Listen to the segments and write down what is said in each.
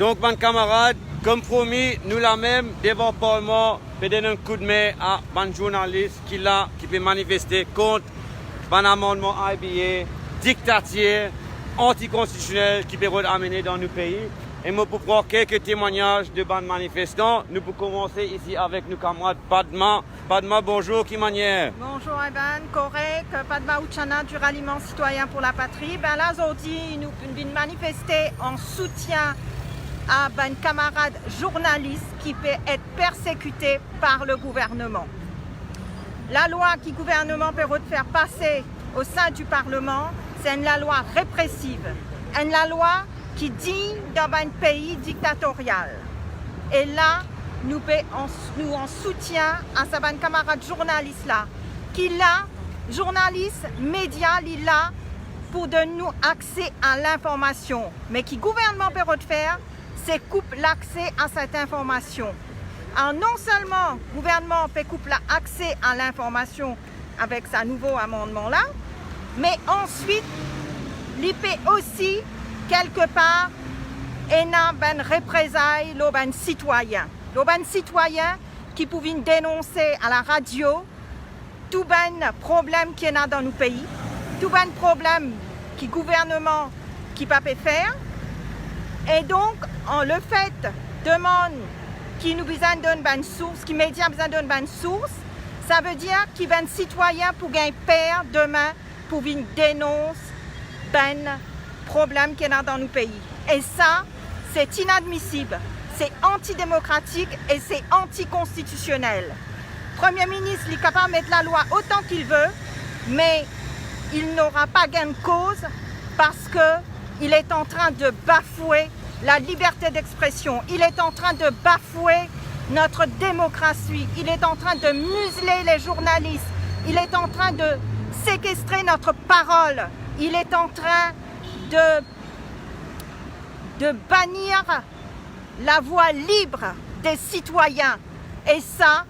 Donc, mes camarades, comme promis, nous la même devant le Parlement, pour donner un coup de main à un journaliste qui peut manifester contre un amendement IBA, dictateur, anticonstitutionnel qui peut amener dans nos pays. Et moi, pour prendre quelques témoignages de bandes manifestants, nous pouvons commencer ici avec nos camarades Padma. Padma, bonjour, qui manière? Bonjour Evan, correct, Padma Uchana du Ralliement Citoyen pour la Patrie. Ben là, aujourd'hui, nous venons manifester en soutien à un camarade journaliste qui peut être persécuté par le gouvernement. La loi que le gouvernement peut faire passer au sein du Parlement, c'est une loi répressive, une loi qui dit dans un pays dictatorial. Et là, nous en soutien à sa camarade journaliste là, qui là, journaliste, média, il là pour donner nous accès à l'information. Mais qui le gouvernement peut faire, c'est couper l'accès à cette information. Alors non seulement le gouvernement peut couper l'accès à l'information avec ce nouveau amendement là, mais ensuite, il peut aussi quelque part une représailles les citoyens. Les citoyens qui pouvaient dénoncer à la radio tout les problèmes qu'il y a dans nos pays, tout les problèmes que le gouvernement qui peut faire. Et donc, le fait demande qui nous besoin d'une une source, qui médias besoin d'une une source, ça veut dire qu'il y a un citoyen pour gagner père demain pour une dénonce ben problème qu'il y a dans nos pays. Et ça, c'est inadmissible, c'est antidémocratique et c'est anticonstitutionnel. Le Premier ministre est capable de mettre la loi autant qu'il veut, mais il n'aura pas gain de cause parce qu'il est en train de bafouer la liberté d'expression. Il est en train de bafouer notre démocratie. Il est en train de museler les journalistes. Il est en train de séquestrer notre parole. Il est en train de bannir la voix libre des citoyens. Et ça,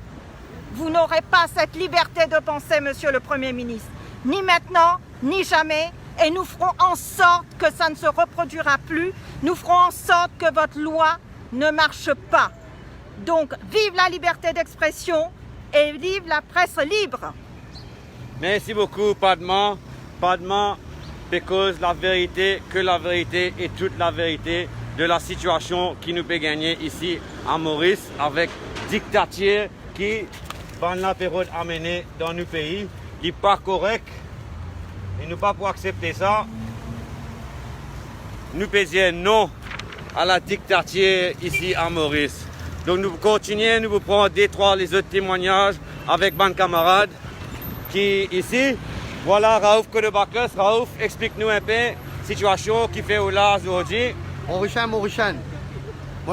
vous n'aurez pas cette liberté de penser, Monsieur le Premier ministre. Ni maintenant, ni jamais. Et nous ferons en sorte que ça ne se reproduira plus. Nous ferons en sorte que votre loi ne marche pas. Donc, vive la liberté d'expression et vive la presse libre. Merci beaucoup, Padma. Padma, parce la vérité, que la vérité et toute la vérité de la situation qui nous peut gagner ici à Maurice avec dictature qui, pendant la période amenée dans nos pays, n'est pas correct. Et nous pas pour accepter ça. Nous pouvons dire non à la dictature ici à Maurice. Donc nous continuons, nous vous prenons les autres témoignages avec mes camarades qui ici. Voilà Raouf Kodebakis. Raouf, explique-nous un peu la situation qui fait là aujourd'hui. Mauricien, moi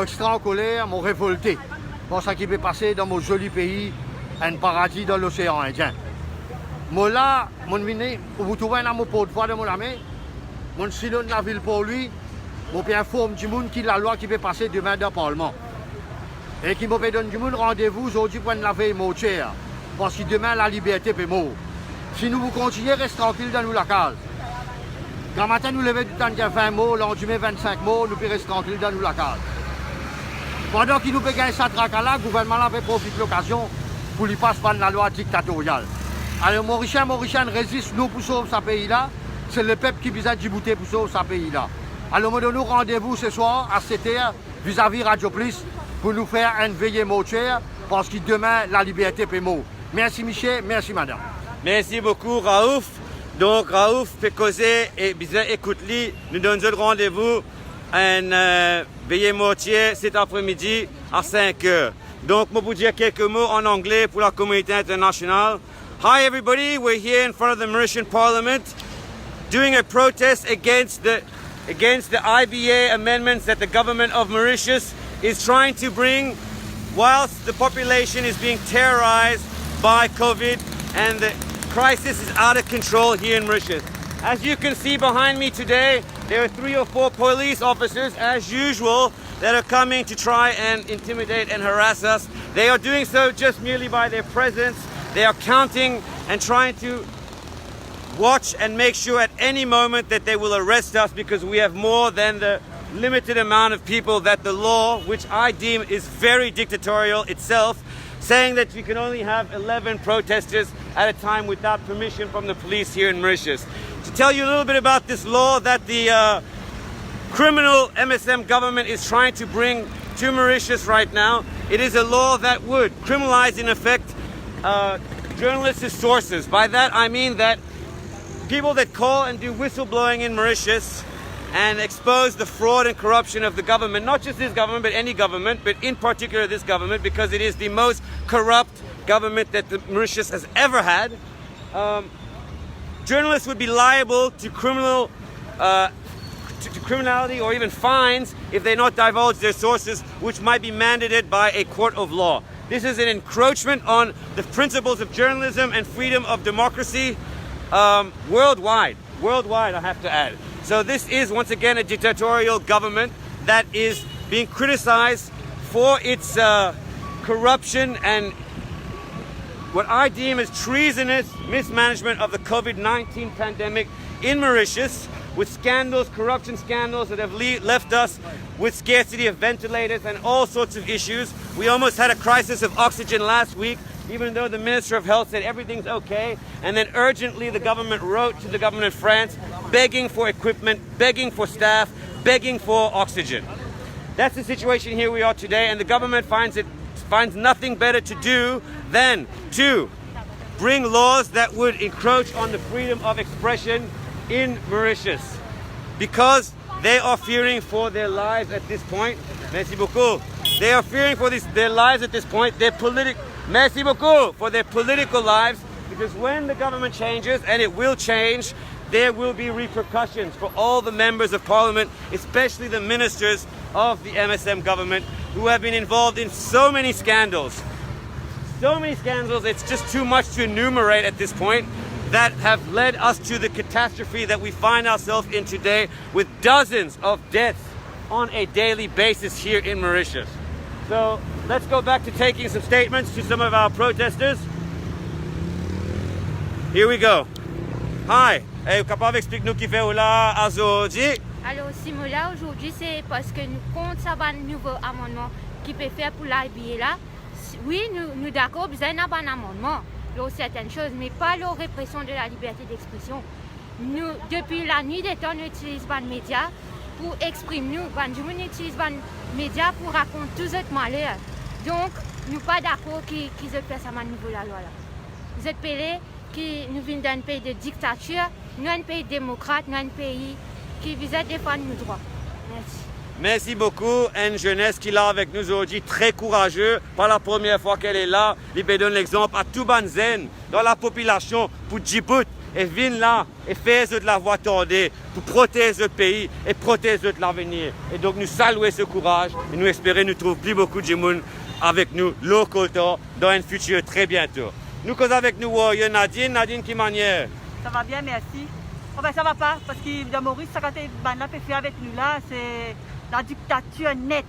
extra en colère, moi révolté pour ce qui peut passer dans mon joli pays, un paradis dans l'océan Indien. Moi là, mon vini, vous trouvez un amour pour de fois de mon ami, mon sillonne la ville pour lui, mon bien informe du monde qui la loi qui peut passer demain dans le Parlement. Et qui me donne du monde rendez-vous aujourd'hui pour la veille mon cher, parce que demain la liberté peut mourir. Si nous vous continuez, restez tranquille dans nous la case. Quand matin nous levons du temps de 20 mots, l'endemain 25 mots, nous pouvons rester tranquille dans nous la case. Pendant qu'il nous peut gagner sa traque là, le gouvernement avait profité de l'occasion pour lui passer par la loi dictatoriale. Alors Mauricien résiste, nous pour sauver ce pays-là. C'est le peuple qui vient Djibouti pour sauver ce pays-là. Alors nous donnons rendez-vous ce soir à 7h vis-à-vis Radio Plus pour nous faire une veillée mortuaire parce que demain la liberté peut mourir. Merci Michel, merci madame. Merci beaucoup Raouf. Donc Raouf peut causer et bien écoute-lui. Nous donnons rendez-vous à une veillée mortuaire cet après-midi à 5h. Donc je vais vous dire quelques mots en anglais pour la communauté internationale. Hi everybody, we're here in front of the Mauritian Parliament doing a protest against the IBA amendments that the government of Mauritius is trying to bring whilst the population is being terrorized by COVID and the crisis is out of control here in Mauritius. As you can see behind me today, there are 3 or 4 police officers as usual that are coming to try and intimidate and harass us. They are doing so just merely by their presence. They are counting and trying to watch and make sure at any moment that they will arrest us because we have more than the limited amount of people that the law, which I deem is very dictatorial itself, saying that you can only have 11 protesters at a time without permission from the police here in Mauritius. To tell you a little bit about this law that the criminal MSM government is trying to bring to Mauritius right now, it is a law that would criminalize in effect journalists' sources. By that I mean that people that call and do whistleblowing in Mauritius and expose the fraud and corruption of the government, not just this government, but any government, but in particular this government, because it is the most corrupt government that the Mauritius has ever had. Journalists would be liable to criminality or even fines if they not divulge their sources, which might be mandated by a court of law. This is an encroachment on the principles of journalism and freedom of democracy worldwide, I have to add. So this is once again a dictatorial government that is being criticized for its corruption and what I deem as treasonous mismanagement of the COVID-19 pandemic in Mauritius, with scandals, corruption scandals that have left us with scarcity of ventilators and all sorts of issues. We almost had a crisis of oxygen last week, even though the Minister of Health said everything's okay. And then urgently the government wrote to the government of France, begging for equipment, begging for staff, begging for oxygen. That's the situation here we are today, and the government finds nothing better to do than to bring laws that would encroach on the freedom of expression in Mauritius, because they are fearing for their lives at this point. Merci beaucoup. They are fearing for their lives at this point. Merci beaucoup for their political lives, because when the government changes, and it will change, there will be repercussions for all the members of parliament, especially the ministers of the MSM government, who have been involved in so many scandals. So many scandals, it's just too much to enumerate at this point, that have led us to the catastrophe that we find ourselves in today, with dozens of deaths on a daily basis here in Mauritius. So let's go back to taking some statements to some of our protesters. Here we go. Hi, est-ce capable d'expliquer-nous qui fait là aujourd'hui? Alors, si nous là aujourd'hui, c'est parce que nous comptons ça un nouveau amendement qui peut faire pour l'IBA là. Oui, nous d'accord, vous avez un amendement. Certaines choses, mais pas la répression de la liberté d'expression. Nous, depuis la nuit des temps, nous utilisons les médias pour exprimer nous. Nous utilisons les médias pour raconter tout notre malheur. Donc, nous ne sommes pas d'accord qu'ils aient fait ça à niveau de la loi. Vous êtes payés que nous venons d'un pays de dictature, nous sommes un pays démocrate, nous sommes un pays qui vise à défendre nos droits. Merci. Merci beaucoup. Une jeunesse qui est là avec nous aujourd'hui, très courageux. Pas la première fois qu'elle est là. Il peut donner l'exemple à tout Banzen dans la population pour Djibouti. Et viennent là et faire de la voix tordée pour protéger notre pays et protéger notre avenir. Et donc nous saluons ce courage et nous espérons nous trouver plus beaucoup de monde avec nous, local, dans un futur très bientôt. Nous causons avec nous, Nadine, qui manière? Ça va bien, merci. Oh ben ça va pas, parce que dans Maurice, ça quand là peut faire avec nous là, c'est la dictature nette.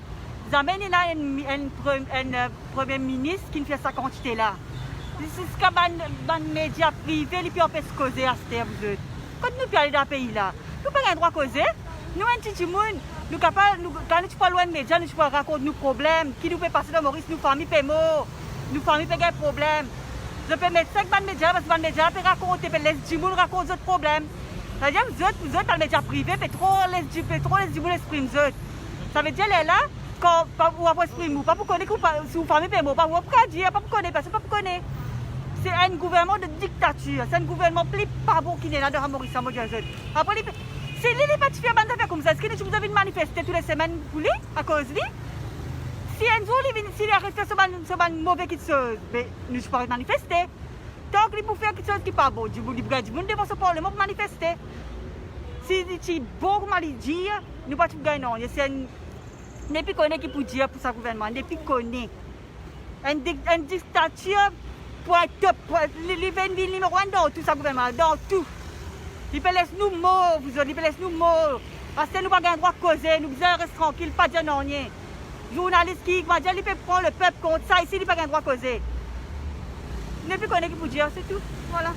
Vous amenez là un premier ministre qui ne fait sa quantité là. C'est ce que les médias privés, ils peuvent se causer à ce terme. Quand nous pouvons aller dans le pays là, nous n'avons pas le droit de causer. Nous, un petit monde, nous sommes capables, quand nous sommes pas loin de médias, nous pouvons raconter nos problèmes. Qui nous peut passer dans Maurice, nous familles paient mort, nous familles paient des problèmes. Je peux mettre 5 médias, parce que les médias peuvent raconter, les gens racontent d'autres problèmes. C'est-à-dire que vous êtes dans les médias privés, mais trop les gens expriment. Ça veut dire là, quand vous exprimez, pas pour connaître si vous famille paient mort, pas pour dire, pas pour connaître, parce que pas pour connaître. C'est un gouvernement de dictature, c'est un gouvernement plus pas bon qui est là dans Maurice. Après, si les n'est pas faire des affaires comme ça, est-ce que vous avez manifesté toutes les semaines pour lui, à cause de lui? Si un jour, s'il arrive à faire une mauvaise chose, mais nous ne pouvons pas manifester. Tant qu'il peut faire quelque chose qui n'est pas bon, vous devez se parler pour manifester. Si c'est bon pour dire, nous ne pouvons pas gagner. C'est un plus connu qui peut dire pour ce gouvernement, un plus connu. Une dictature pour être top, les numéro 1 dans tout ce gouvernement, dans tout. Il peut laisser nous morts, il peut laisser nous morts. Parce que nous n'avons pas le droit de causer, nous devons rester tranquilles, pas dire non rien. Journaliste qui va dire, il peut prendre le peuple contre ça, ici, il n'a pas le droit de causer. Il n'est plus connu qui peut dire, c'est tout. Voilà.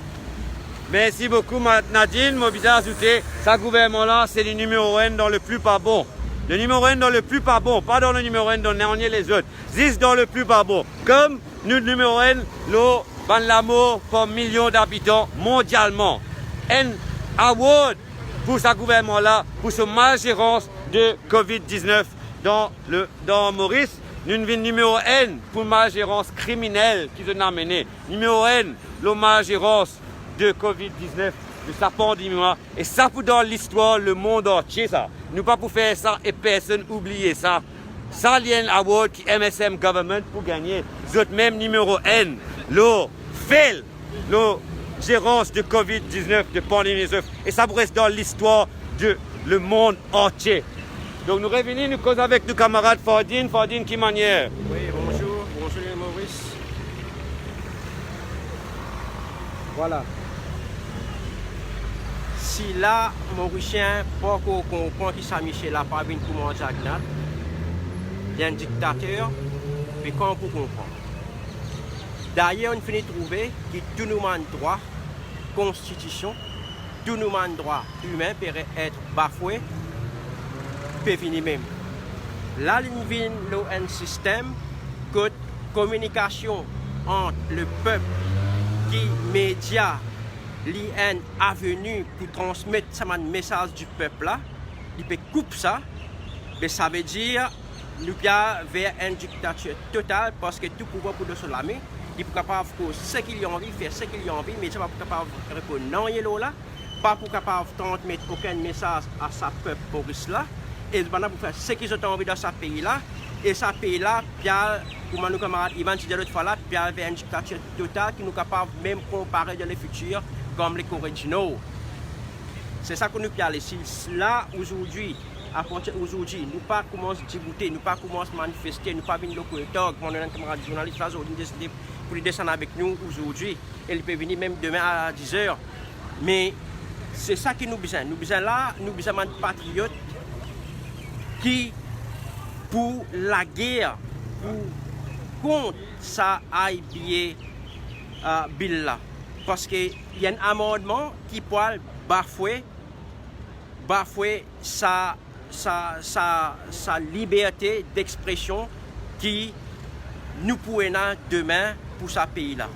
Merci beaucoup Nadine. Moi, bizarre ajouter, ce gouvernement-là, c'est le numéro 1 dans le plus pas bon. Le numéro 1 dans le plus pas bon, pas dans le numéro 1 dans les autres. 10 dans le plus pas bon. Comme nous, numéro 1, le ban l'amour par million d'habitants mondialement. Un award pour ce gouvernement-là, pour sa malgérance de COVID-19 dans Maurice. Nous sommes numéro 1 pour malgérance criminelle qu'ils ont amené. Numéro 1, la malgérance de COVID-19. De sa pandémie, et ça pour dans l'histoire, le monde entier, ça. Nous pas pour faire ça et personne oublier ça. Ça, il y a un award qui MSM Government pour gagner. Vous êtes même numéro 1, le fail, la gérance de COVID-19, de pandémie 19. Et ça vous reste dans l'histoire de le monde entier. Donc nous revenons, nous causons avec nos camarades Fardine. Fardine, qui manière? Oui, bonjour Maurice. Voilà. Si là, Mauricien, pas qu'on comprend qui Saint-Michel là, pas bien pour manger Agnat, il y a un dictateur, mais quand pour comprendre. D'ailleurs, on finit de trouver que tout nous manque droit, constitution, tout nous manque droit humain peut être bafoué, peut finir même. Là, il vient un système de communication entre le peuple qui média l'IN a venu pour transmettre ce message du peuple là, il peut couper ça, mais ça veut dire nous allons vers une dictature totale parce que tout pouvoir pour de l'armée, il est capable de faire ce qu'il a envie, faire ce qu'il a envie, mais il n'est pas capable de répondre non, là, pas pour capable de transmettre aucun message à sa peuple Maurice là, et pour faire ce qu'ils ont envie dans ce pays là, et ce pays là, comme nos camarades Ivan dit l'autre fois là, puis vers une dictature totale qui nous capable même comparer dans le futur comme les Coréens. C'est ça que nous parlons ici. Là, aujourd'hui, à partir d'aujourd'hui, nous ne pas commencer à dégoûter, nous ne pas commencer à manifester, nous ne pas venir au corridor, comme on a un camarade journaliste là, décidé pour descendre avec nous aujourd'hui. Et il peut venir même demain à 10h. Mais c'est ça que nous besoin. Nous besoin là, nous besoin de patriotes qui, pour la guerre, contre ça IBA bill là. Parce qu'il y a un amendement qui peut bafouer sa liberté d'expression qui nous pourrait demain pour ce pays-là.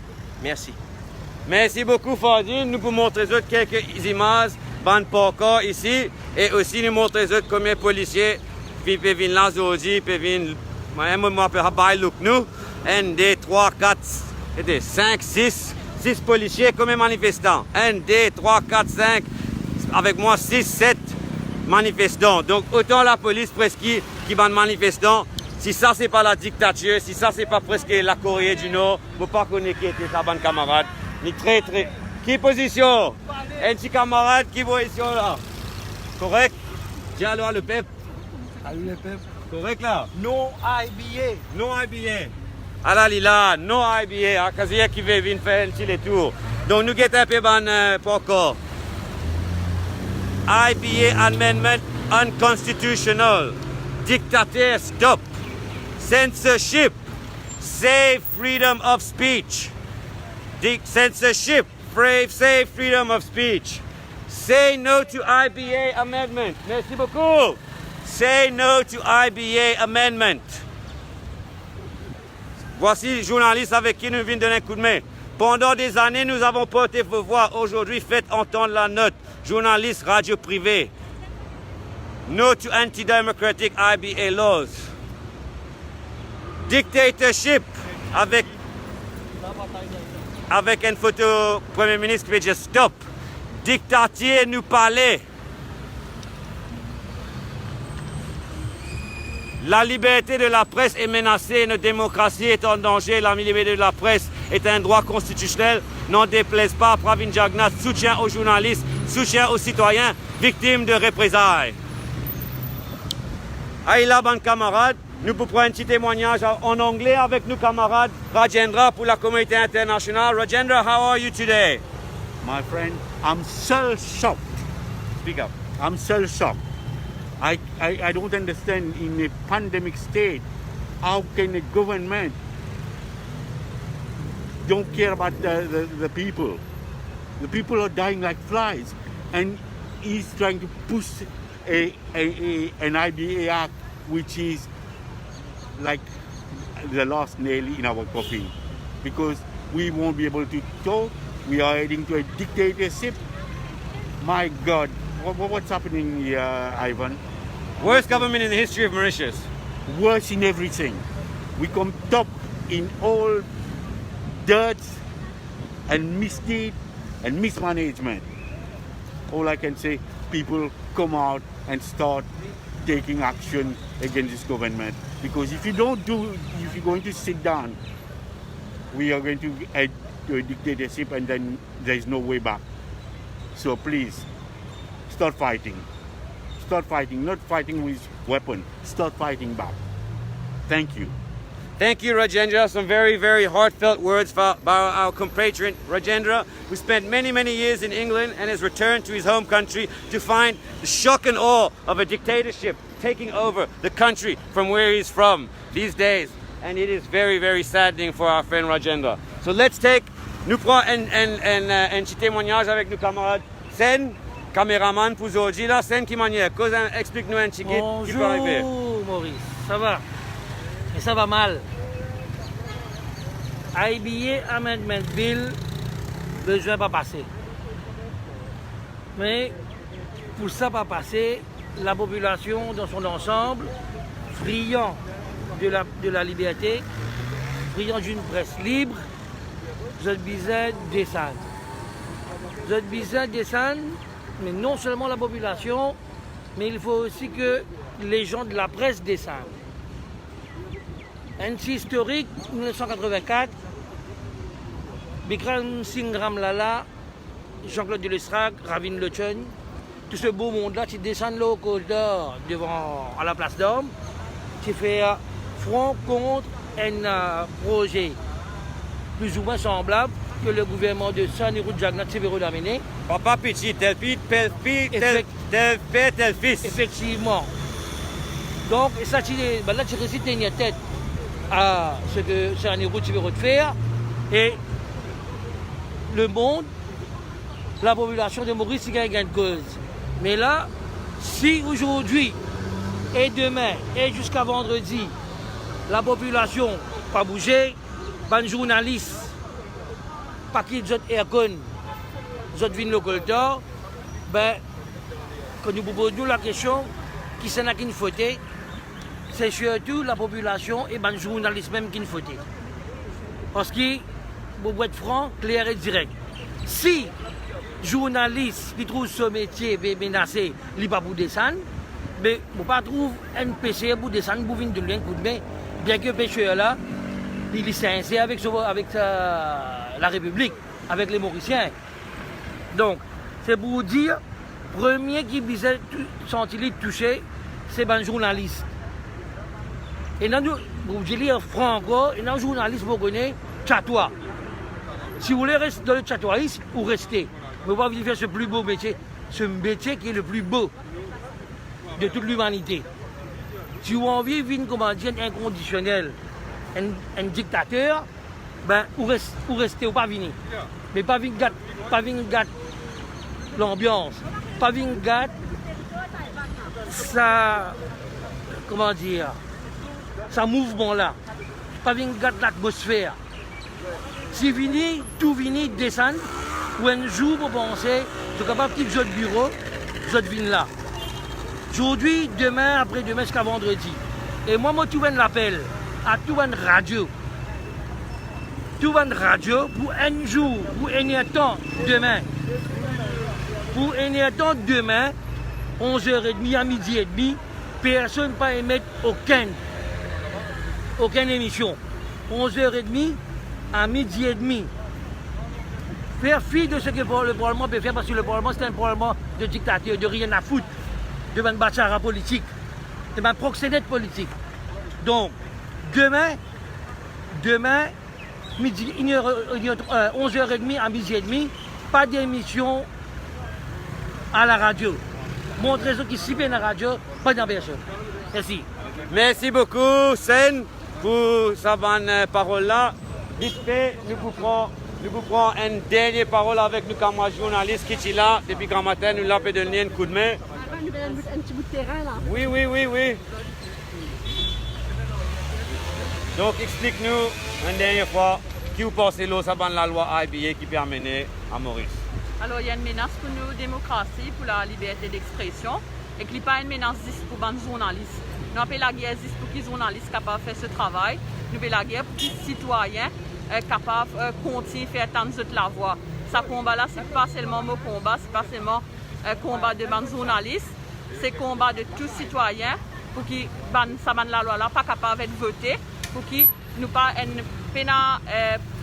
Merci. Merci beaucoup, Fardine. Nous vous montrer quelques images, bande encore ici, et aussi nous montrer combien de policiers qui peuvent venir là aujourd'hui, peuvent venir, moi, nous, 1, 2, 3, 4, 5, 6 policiers comme manifestants. 1, 2, 3, 4, 5, avec moi 6, 7 manifestants. Donc autant la police presque qui va manifestants. Si ça c'est pas la dictature, si ça c'est pas presque la Corée du Nord, je ne pas connaître qui était sa bonne camarade. Ni très. Qui position? Un petit camarade qui position là. Correct? Dis alors le peuple. Salut le peuple. Correct là? Non IBA. Non IBA. Alors là, non IBA, Kazuya qui veut venir faire un petit tour. Donc nous guettons un peu pour encore. IBA amendment unconstitutional. Dictator stop. Censorship. Save freedom of speech. Censorship. Save freedom of speech. Say no to IBA amendment. Merci beaucoup. Say no to IBA amendment. Voici journaliste avec qui nous venons donner un coup de main. Pendant des années, nous avons porté vos voix. Aujourd'hui, faites entendre la note. Journaliste radio privée. No to anti-democratic IBA laws. Dictatorship avec une photo Premier ministre qui veut dire stop. Dictature nous parler. La liberté de la presse est menacée, notre démocratie est en danger, la liberté de la presse est un droit constitutionnel. N'en déplaise pas, Pravin Jagnnath, soutien aux journalistes, soutien aux citoyens, victimes de représailles. Aïla, bon camarade, nous pouvons prendre un petit témoignage en anglais avec nos camarades Rajendra pour la communauté internationale. Rajendra, how are you today? My friend, I'm so shocked. Speak up. I'm so shocked. I don't understand in a pandemic state, how can a government don't care about the people? The people are dying like flies, and he's trying to push an IBA Act which is like the last nail in our coffin, because we won't be able to talk. We are heading to a dictatorship. My God, what's happening here, Ivan? Worst government in the history of Mauritius. Worse in everything. We come top in all dirt and misdeed and mismanagement. All I can say, people come out and start taking action against this government. Because if you're going to sit down, we are going to head to a dictatorship and then there is no way back. So please, start fighting. Start fighting, not fighting with weapons. Start fighting back. Thank you. Thank you, Rajendra. Some very, very heartfelt words by our compatriot Rajendra, who spent many, many years in England and has returned to his home country to find the shock and awe of a dictatorship taking over the country from where he's from these days. And it is very, very saddening for our friend Rajendra. So let's take, nous prenons un petit témoignage avec nos camarades. Sen, caméraman pour aujourd'hui là, Sen qui manière. Explique-nous un petit qui peut arriver. Bonjour Maurice, ça va? Et ça va mal. IBA Amendment Bill, besoin pas passer. Mais pour ça pas passer, la population dans son ensemble, friand de la liberté, friand d'une presse libre, vous êtes besoin de descendre. Vous êtes besoin de descendre, mais non seulement la population, mais il faut aussi que les gens de la presse descendent. Un historique, 1984, Bikram Singh Ramlala, Jean-Claude Delestrac, Ravin Lechon, tout ce beau monde-là, qui descendent là au corridor devant à la place d'Homme, qui fait front contre un projet plus ou moins semblable que le gouvernement de Sanirou Jagannath Severo d'amener. Papa petit, tel fils, tel père, tel fils. Effectivement. Donc, ça, là, tu récites une tête à ce que Sanirou Severo de faire. Et le monde, la population de Maurice, il gagne une cause. Mais là, si aujourd'hui et demain et jusqu'à vendredi, la population pas bouger, pas de journalistes, pas qui d'autres aircon, d'autres vignes locales d'or, ben, quand nous posons la question, qui s'en a qui nous faut, c'est surtout la population et les journalistes même qui nous faut. Parce que, pour être franc, clair et direct, si journaliste qui trouve ce métier menacé, il n'est pas pour descendre, mais on ne pas trouver un PC pour descendre pour venir de loin coup de main, bien que le pêcheur là, il est sincère avec la République, avec les Mauriciens. Donc, c'est pour dire, premier qui visait sentir touché, c'est un journaliste. Et dans vous dire franc encore, et dans le journaliste, vous connaissez, chatois. Si vous voulez rester dans le chatouaïsme, vous restez. Mais vous pouvez faire ce plus beau métier, ce métier qui est le plus beau de toute l'humanité. Si vous avez envie de vivre comme un inconditionnel, un dictateur, ben, vous restez ou pas venir. Mais pas venir gâter l'ambiance, pas venir gâter sa, comment dire, sa mouvement-là, pas venir gâter l'atmosphère. Si vini, tout vini, descendre, ou un jour pour penser, je suis capable de quitter le bureau, je viens là. Aujourd'hui, demain, après-demain, jusqu'à vendredi. Et moi, tout un l'appel à tout un radio. Tout un radio pour un jour, pour un temps demain. Pour un temps demain, 11h30 à midi et demi, personne ne peut émettre aucune émission. 11h30 à midi et demi. Faire fi de ce que le Parlement peut faire, parce que le Parlement c'est un Parlement de dictature, de rien à foutre, de un bachara politique, de un proxénète politique. Donc, demain, midi, 11h30 à midi et demi, pas d'émission à la radio. Montrez-vous qui s'y bien à la radio, pas dans personne. Merci. Merci beaucoup, Sen, pour cette bonne parole-là. Vite fait, nous vous prenons une dernière parole avec nos camarades journalistes qui sont là depuis grand matin. Nous l'avons donné un coup de main. un petit bout de terrain là. Oui, oui, oui, oui. Donc, explique-nous une dernière fois, qui vous pensez que la loi IBA qui peut amener à Maurice? Alors, il y a une menace pour nos démocraties, pour la liberté d'expression, et qu'il n'y a pas une menace pour les journalistes. Nous appelons la guerre pour que les journalistes soient capables de faire ce travail. Nous appelons la guerre pour que les citoyens soient capables de continuer à faire entendre la voix. Ce combat-là, ce n'est pas seulement mon combat, ce n'est pas seulement un combat de les journalistes, c'est un combat de tous les citoyens pour que la loi là pas capable d'être votée, pour que nous pas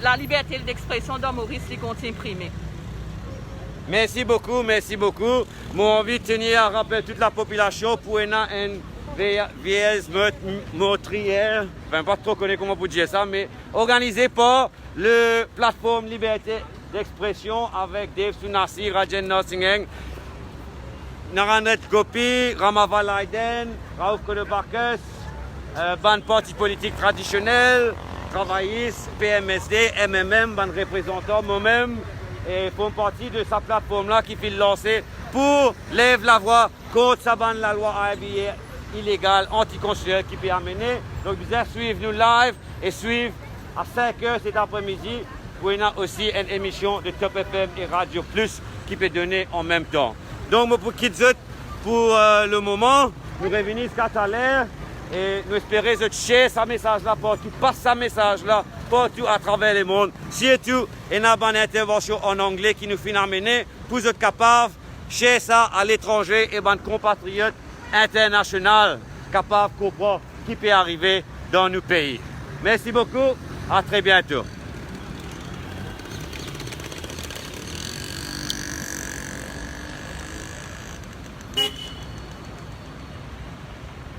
la liberté d'expression dans Maurice qui continue à primer. Merci beaucoup, merci beaucoup. J'ai envie de tenir à rappeler toute la population pour une vieille meurtrière, enfin pas trop connaître comment vous dire ça, mais organisée par la plateforme Liberté d'expression avec Dave Sunasi, Rajen Norsingeng, Narendra Gopi, Ramaval Aiden, Raouf Kodebarkes, ban parti politique traditionnel, travaillistes, PMSD, MMM, ban représentants, moi-même, et font partie de sa plateforme-là qui fait lancer pour lever la voix contre la loi IBA illégale, anticonstitutionnelle qui peut amener. Donc, vous allez suivre nous live et suivre à 5h cet après-midi pour une aussi une émission de Top FM et Radio Plus qui peut donner en même temps. Donc, pour quitter pour le moment, nous revenons jusqu'à tout à l'heure et nous espérons que share ce message-là partout, passe ce message-là partout à travers le monde. Surtout, il y a une intervention en anglais qui nous fait amener pour être capable de share ça à l'étranger et nos compatriotes internationaux capables de comprendre ce qui peut arriver dans nos pays. Merci beaucoup, à très bientôt.